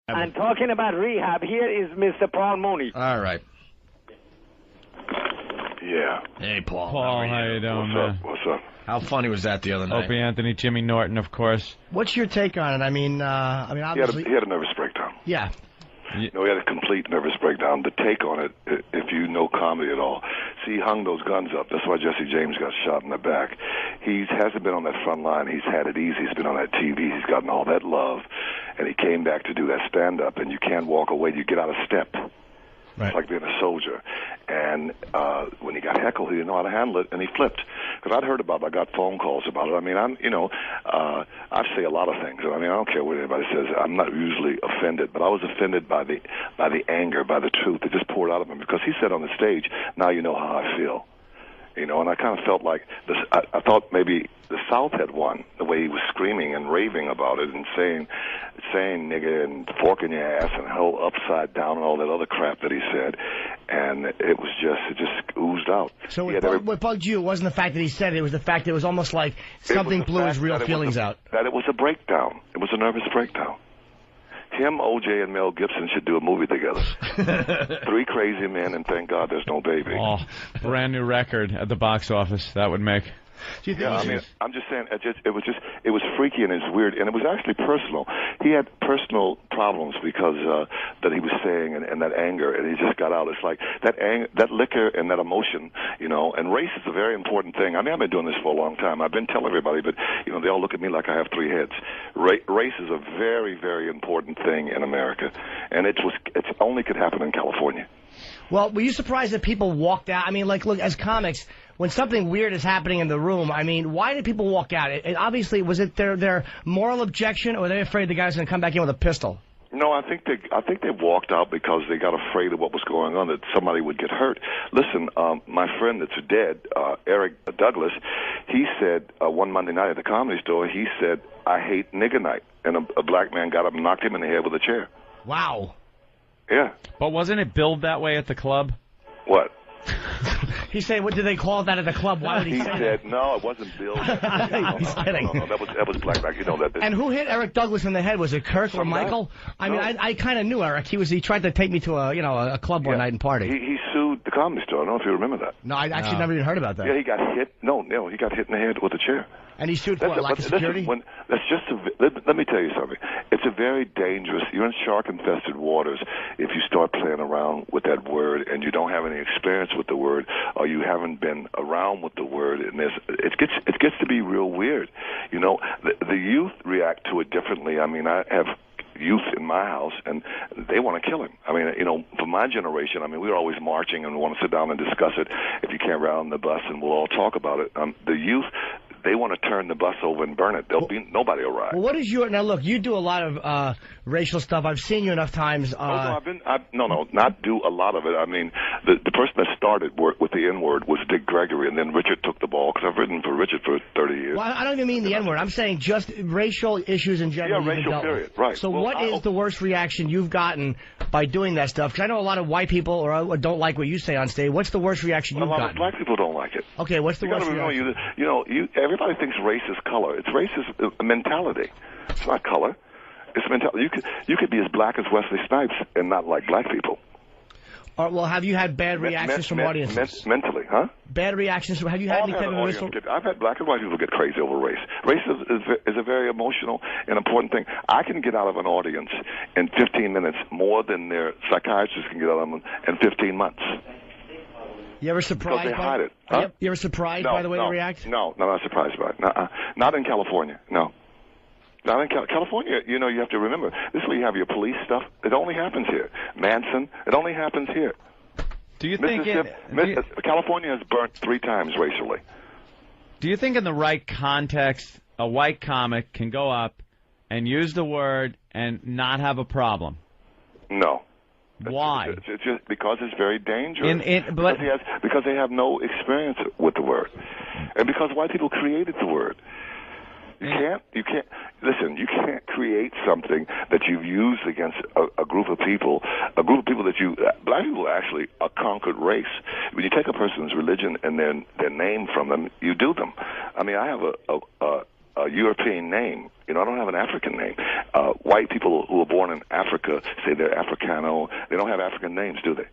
And talking about rehab, here is Mr. Paul Mooney. All right. Yeah. Hey, Paul. Paul, how you doing, man? What's up? How funny was that the other night? Opie, Anthony, Jimmy Norton, of course. What's your take on it? I mean, obviously... He had a nervous breakdown. Yeah. No, he had a complete nervous breakdown. The take on it, if you know comedy at all, see, he hung those guns up. That's why Jesse James got shot in the back. He hasn't been on that front line. He's had it easy. He's been on that TV. He's gotten all that love. And he came back to do that stand-up, and you can't walk away. You get out of step. Right. It's like being a soldier. And when he got heckled, he didn't know how to handle it, and he flipped. Because I'd heard about it. I got phone calls about it. I mean, I say a lot of things. I mean, I don't care what anybody says. I'm not usually offended, but I was offended by the anger, by the truth. It just poured out of him. Because he said on the stage, now you know how I feel. You know, and I kind of felt like I thought maybe the South had won, the way he was screaming and raving about it and saying nigger and fork in your ass and hell upside down and all that other crap that he said. And it just oozed out. So what bugged you wasn't the fact that he said it, it was the fact that it was almost like something blew his real feelings out. That it was a breakdown. It was a nervous breakdown. Him, O.J., and Mel Gibson should do a movie together. Three crazy men, and thank God there's no baby. Oh, brand new record at the box office that would make. Do you think I mean, I'm just saying, it was freaky and it's weird, and it was actually personal. He had personal problems because that he was saying and that anger, and he just got out. It's like that liquor and that emotion, you know. And race is a very important thing. I mean, I've been doing this for a long time. I've been telling everybody, but you know, they all look at me like I have three heads. Race is a very, very important thing in America, and it only could happen in California. Well, were you surprised that people walked out? I mean, like, look, as comics, when something weird is happening in the room, I mean, why did people walk out? Obviously, was it their moral objection, or were they afraid the guy's going to come back in with a pistol? No, I think they walked out because they got afraid of what was going on, that somebody would get hurt. Listen, my friend that's dead, Eric Douglas, he said one Monday night at the Comedy Store, he said, I hate nigger night. And a black man got up and knocked him in the head with a chair. Wow. Yeah. But wasn't it billed that way at the club? What? He said, what did they call that at the club? Why would he say that? He said, no, it wasn't Bill. He's kidding. No, that was Black Mac. You know that. And who hit Eric Douglas in the head? Was it Kirk or Michael? I mean, I kind of knew Eric. He tried to take me to a club one night and party. He sued the Comedy Store. I don't know if you remember that. No, I actually never even heard about that. Yeah, he got hit. No, he got hit in the head with a chair. And he sued for lack of security? Let me tell you something. It's a very dangerous, you're in shark-infested waters if you start playing around with that word and you don't have any experience with the word or you haven't been around with the word. And it gets to be real weird. You know, the youth react to it differently. I mean, I have youth in my house, and they want to kill him. I mean, you know, for my generation, I mean, we were always marching and we want to sit down and discuss it. If you can't ride on the bus, and we'll all talk about it. The youth, they want to turn the bus over and burn it. Nobody will ride. Well, what is now look, you do a lot of racial stuff. I've seen you enough times. Not do a lot of it. I mean, the person that started with the N-word was Dick Gregory, and then Richard took the ball, because I've written for Richard for 30 years. Well, I don't even mean the N-word. I'm saying just racial issues in general. Yeah, racial period, right. So what is the worst reaction you've gotten by doing that stuff? Because I know a lot of white people or don't like what you say on stage. What's the worst reaction you've gotten? A lot of black people don't like it. Okay, what's the worst reaction? Everybody thinks race is color. It's race is mentality. It's not color. It's mentality. You could be as black as Wesley Snipes and not like black people. Well, have you had bad reactions from audiences? Mentally, huh? Bad reactions. Have you had any kind of racial? I've had black and white people get crazy over race. Race is a very emotional and important thing. I can get out of an audience in 15 minutes more than their psychiatrist can get out of them in 15 months. You ever surprised? Because they hide it. Huh? You ever surprised by the way they react? No, not surprised by it. Not in California. No. Not in California. You know, you have to remember, this is where you have your police stuff. It only happens here. Manson, it only happens here. Do you think California has burnt 3 times racially? Do you think in the right context, a white comic can go up and use the word and not have a problem? No. Why? It's just because it's very dangerous. Because they have no experience with the word, and because white people created the word. You can't. Listen, you can't create something that you've used against a group of people. A group of people that black people are actually a conquered race. When you take a person's religion and their name from them, you do them. I mean, I have a European name. You know, I don't have an African name. White people who are born in Africa say they're Africano. They don't have African names, do they?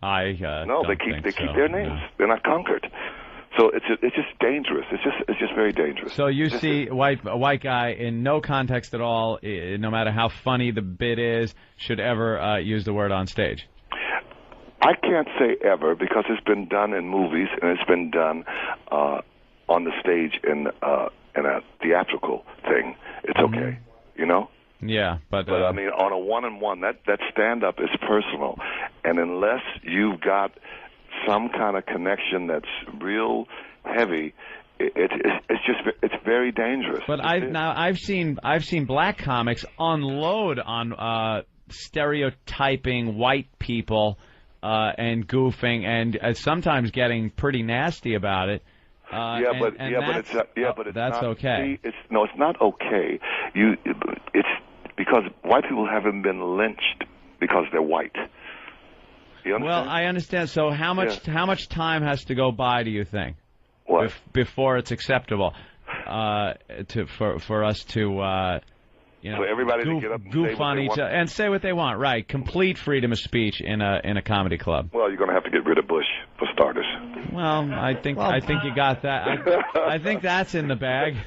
No, they keep their names. No. They're not conquered. So it's just dangerous. It's just very dangerous. So you see a white guy in no context at all, no matter how funny the bit is, should ever use the word on stage. I can't say ever because it's been done in movies and it's been done on the stage in a theatrical thing. It's okay, you know. Yeah, but I mean, on a one-on-one, that stand-up is personal, and unless you've got some kind of connection that's real heavy, it's very dangerous. But I've seen black comics unload on stereotyping white people and goofing and sometimes getting pretty nasty about it. But that's okay. It's not okay. It's because white people haven't been lynched because they're white. You understand? Well, I understand. So how much time has to go by, do you think, before it's acceptable for us to for everybody to get up and goof on each other and say what they want? Right, complete freedom of speech in a comedy club. Well, you're going to have to get rid of Bush for starters. Well, I think you got that. I think that's in the bag.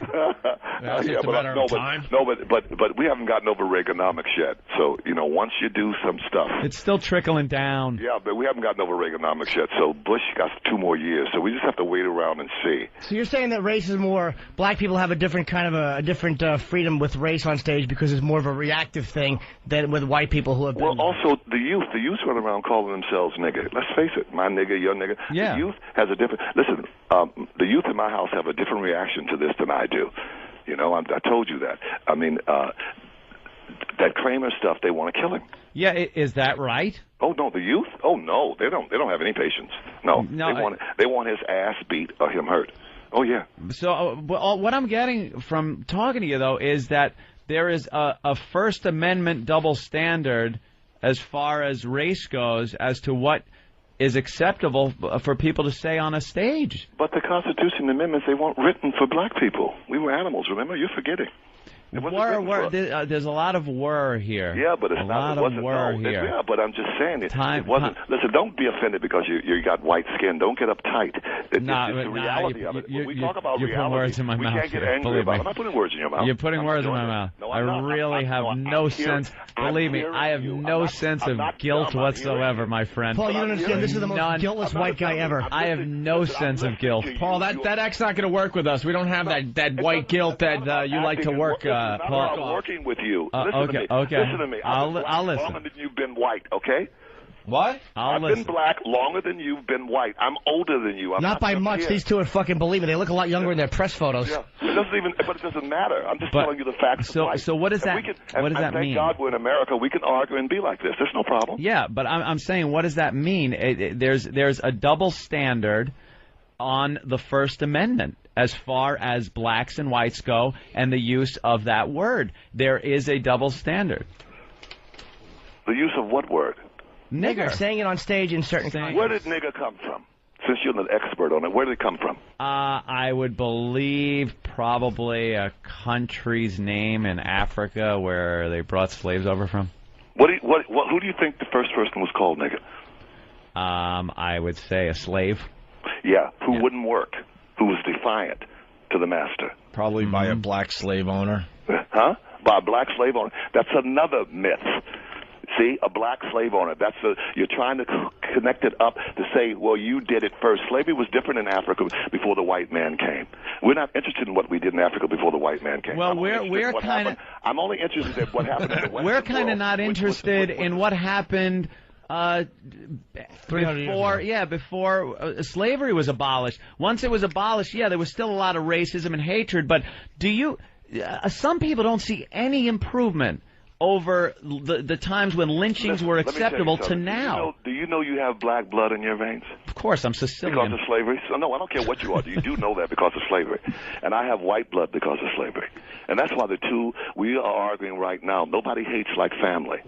That's just a matter of time. But we haven't gotten over Reaganomics yet. So, you know, once you do some stuff, it's still trickling down. Yeah, but we haven't gotten over Reaganomics yet. So Bush got 2 more years. So we just have to wait around and see. So you're saying that race is more black people have a different kind of a different freedom with race on stage because it's more of a reactive thing than with white people who have been. Well, also the youth run around calling themselves nigger. Let's face it, my nigger, your nigger. Yeah. The youth has a different. Listen, the youth in my house have a different reaction to this than I do. You know, I told you that. I mean, that Kramer stuff, they want to kill him. Yeah, is that right? Oh no, the youth? Oh no, they don't have any patience. No, they want his ass beat or him hurt. Oh yeah. So what I'm getting from talking to you though is that there is a First Amendment double standard as far as race goes as to what is acceptable for people to say on a stage. But the Constitution amendments, they weren't written for black people. We were animals, remember? You're forgetting. There's a lot of were here. Yeah, but it's not. A lot of were here. Yeah, but I'm just saying it wasn't. Listen, don't be offended because you got white skin. Don't get uptight. It's the reality of it. When we talk about you're reality, putting words in my mouth. We can't get angry about it. I'm not putting words in your mouth. You're putting words in my mouth. No, I really have no sense. Believe me, I have no sense of guilt whatsoever, my friend. Paul, you don't understand. This is the most guiltless white guy ever. I have no sense of guilt. Paul, that act's not going to work with us. We don't have that white guilt that you like to work, Paul. Working with you. Okay. Listen to me. I'll listen. Longer than you've been white, okay? What? I've been black longer than you've been white. I'm older than you. Not by much. These two are fucking believe me. They look a lot younger in their press photos. Yeah. But it doesn't matter. I'm just telling you the facts. So what does that? What does that mean? Thank God we're in America. We can argue and be like this. There's no problem. Yeah, but I'm saying, what does that mean? There's a double standard on the First Amendment as far as blacks and whites go and the use of that word. There is a double standard. The use of what word? Nigger. Saying it on stage in certain contexts. Where did nigger come from? Since you're an expert on it, where did it come from? I would believe probably a country's name in Africa where they brought slaves over from. Who do you think the first person was called nigger? I would say a slave. Yeah, who wouldn't work, who was defiant to the master. Probably by a black slave owner. Huh? By a black slave owner. That's another myth. See, a black slave owner. You're trying to connect it up to say, well, you did it first. Slavery was different in Africa before the white man came. We're not interested in what we did in Africa before the white man came. Well, we're kind of. I'm only interested in what happened in the Western We're kind world, of not interested in what happened. 300 years ago. Before slavery was abolished. Once it was abolished, there was still a lot of racism and hatred. But some people don't see any improvement over the times when lynchings were acceptable to now. Do you know you have black blood in your veins? Of course, I'm Sicilian. Because of slavery? So, no, I don't care what you are. You do know that because of slavery. And I have white blood because of slavery. And that's why we are arguing right now. Nobody hates like family.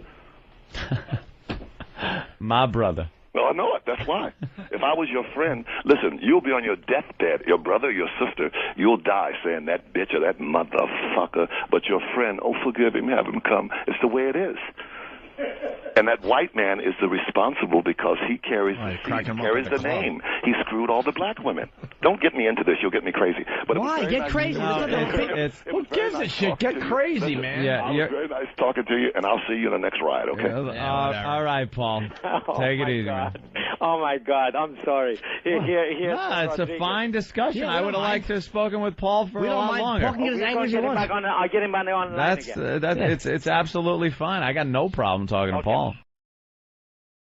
My brother. Well, I know it. That's why. If I was your friend, listen, you'll be on your deathbed, your brother, your sister, you'll die saying that bitch or that motherfucker, but your friend, oh, forgive him, have him come. It's the way it is. And that white man is the responsible because he carries the name. He screwed all the black women. Don't get me into this. You'll get me crazy. But why? Get crazy. Who gives a shit? Get crazy, man. Yeah, it was very nice talking to you, and I'll see you in the next ride, okay? All right, Paul. Take it easy, man. Oh, my God. I'm sorry. It's a fine discussion. I would have liked to have spoken with Paul for a lot longer. Paul can get as angry as he wants. I'll get him back on the line again. It's absolutely fine. I got no problem talking to Paul.